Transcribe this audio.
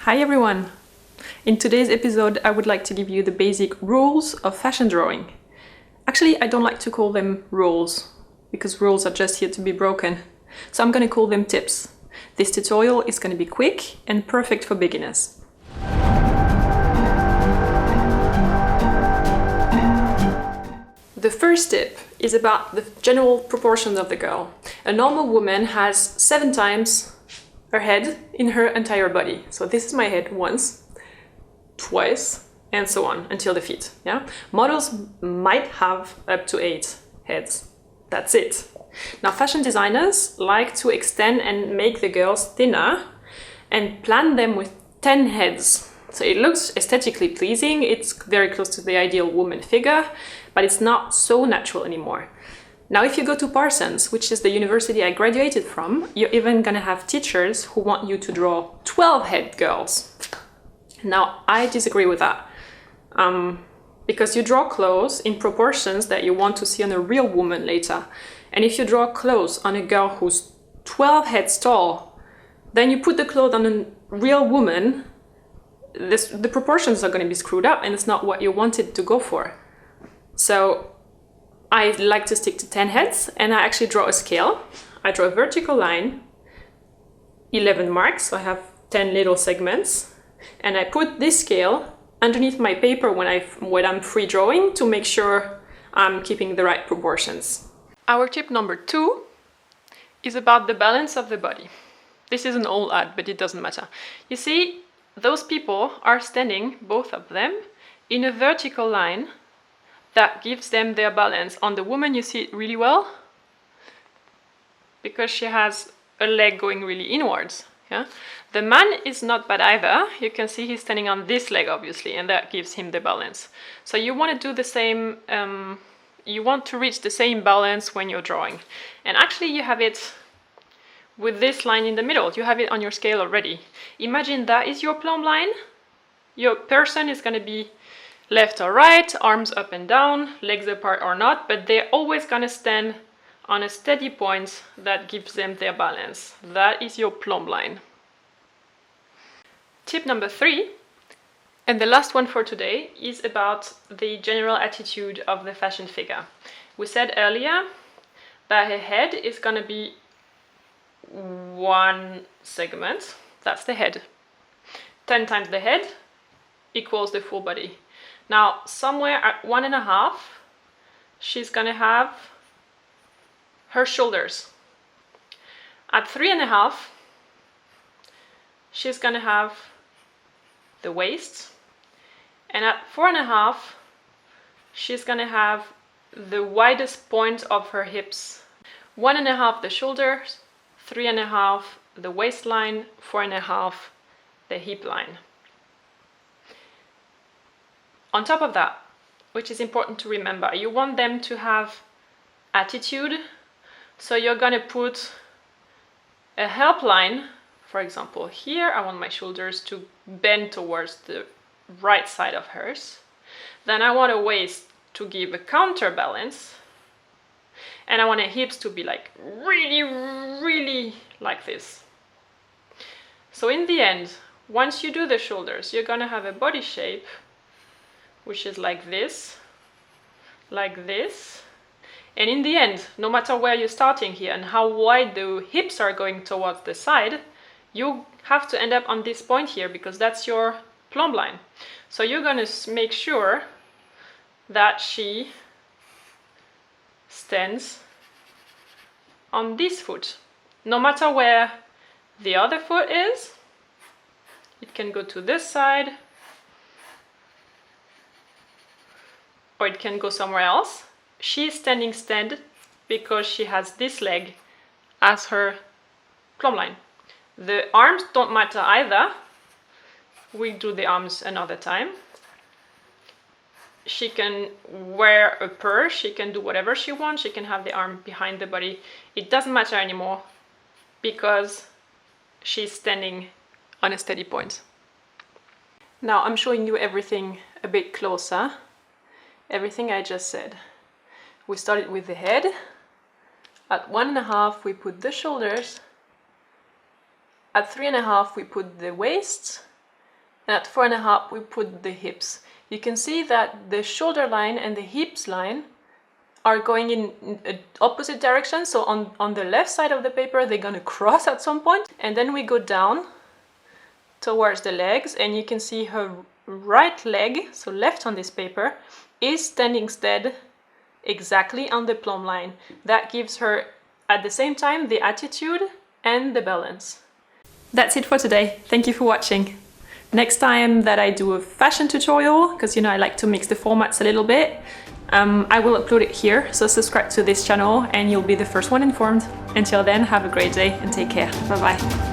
Hi everyone! In today's episode, I would like to give you the basic rules of fashion drawing. Actually, I don't like to call them rules, because rules are just here to be broken. So I'm going to call them tips. This tutorial is going to be quick and perfect for beginners. The first tip is about the general proportions of the girl. A normal woman has 7 times her head in her entire body. So this is my head once, twice, and so on until the feet. Yeah, models might have up to 8 heads. That's it. Now fashion designers like to extend and make the girls thinner and plan them with 10 heads. So it looks aesthetically pleasing, it's very close to the ideal woman figure, but it's not so natural anymore. Now if you go to Parsons, which is the university I graduated from, you're even gonna have teachers who want you to draw 12 head girls. Now I disagree with that, because you draw clothes in proportions that you want to see on a real woman later. And if you draw clothes on a girl who's 12 heads tall, then you put the clothes on a real woman, the proportions are going to be screwed up and it's not what you wanted to go for. So I like to stick to 10 heads and I actually draw a scale. I draw a vertical line, 11 marks, so I have 10 little segments, and I put this scale underneath my paper when I'm free drawing to make sure I'm keeping the right proportions. Our tip number 2 is about the balance of the body. This is an old ad, but it doesn't matter. You see, those people are standing, both of them, in a vertical line that gives them their balance. On the woman you see it really well because she has a leg going really inwards. Yeah? The man is not bad either. You can see he's standing on this leg obviously, and that gives him the balance. So you want to do the same, you want to reach the same balance when you're drawing. And actually you have it with this line in the middle. You have it on your scale already. Imagine that is your plumb line. Your person is going to be left or right, arms up and down, legs apart or not, but they're always going to stand on a steady point that gives them their balance. That is your plumb line. Tip number 3, and the last one for today, is about the general attitude of the fashion figure. We said earlier that her head is going to be one segment. That's the head. 10 times the head equals the full body. Now somewhere at 1.5 she's gonna have her shoulders. At 3.5 she's gonna have the waist, and at 4.5 she's gonna have the widest point of her hips. 1.5 the shoulders, 3.5 the waistline, 4.5 the hip line. On top of that, which is important to remember, you want them to have attitude, so you're gonna put a help line. For example, here I want my shoulders to bend towards the right side of hers. Then I want a waist to give a counterbalance, and I want her hips to be like really like this. So in the end, once you do the shoulders, you're gonna have a body shape which is like this, and in the end, no matter where you're starting here and how wide the hips are going towards the side, you have to end up on this point here because that's your plumb line. So you're going to make sure that she stands on this foot. No matter where the other foot is, it can go to this side, or it can go somewhere else. She's standing stand because she has this leg as her plumb line. The arms don't matter either. We do the arms another time. She can wear a purse, she can do whatever she wants, she can have the arm behind the body. It doesn't matter anymore because she's standing on a steady point. Now I'm showing you everything a bit closer. Everything I just said. We started with the head. At 1.5 we put the shoulders. At 3.5 we put the waist. and at 4.5 we put the hips. You can see that the shoulder line and the hips line are going in opposite directions. So on the left side of the paper, they're gonna cross at some point. And then we go down towards the legs, and you can see her right leg, so left on this paper, is standing steady exactly on the plumb line. That gives her, at the same time, the attitude and the balance. That's it for today. Thank you for watching. Next time that I do a fashion tutorial, because you know I like to mix the formats a little bit, I will upload it here, so subscribe to this channel and you'll be the first one informed. Until then, have a great day and take care. Bye bye.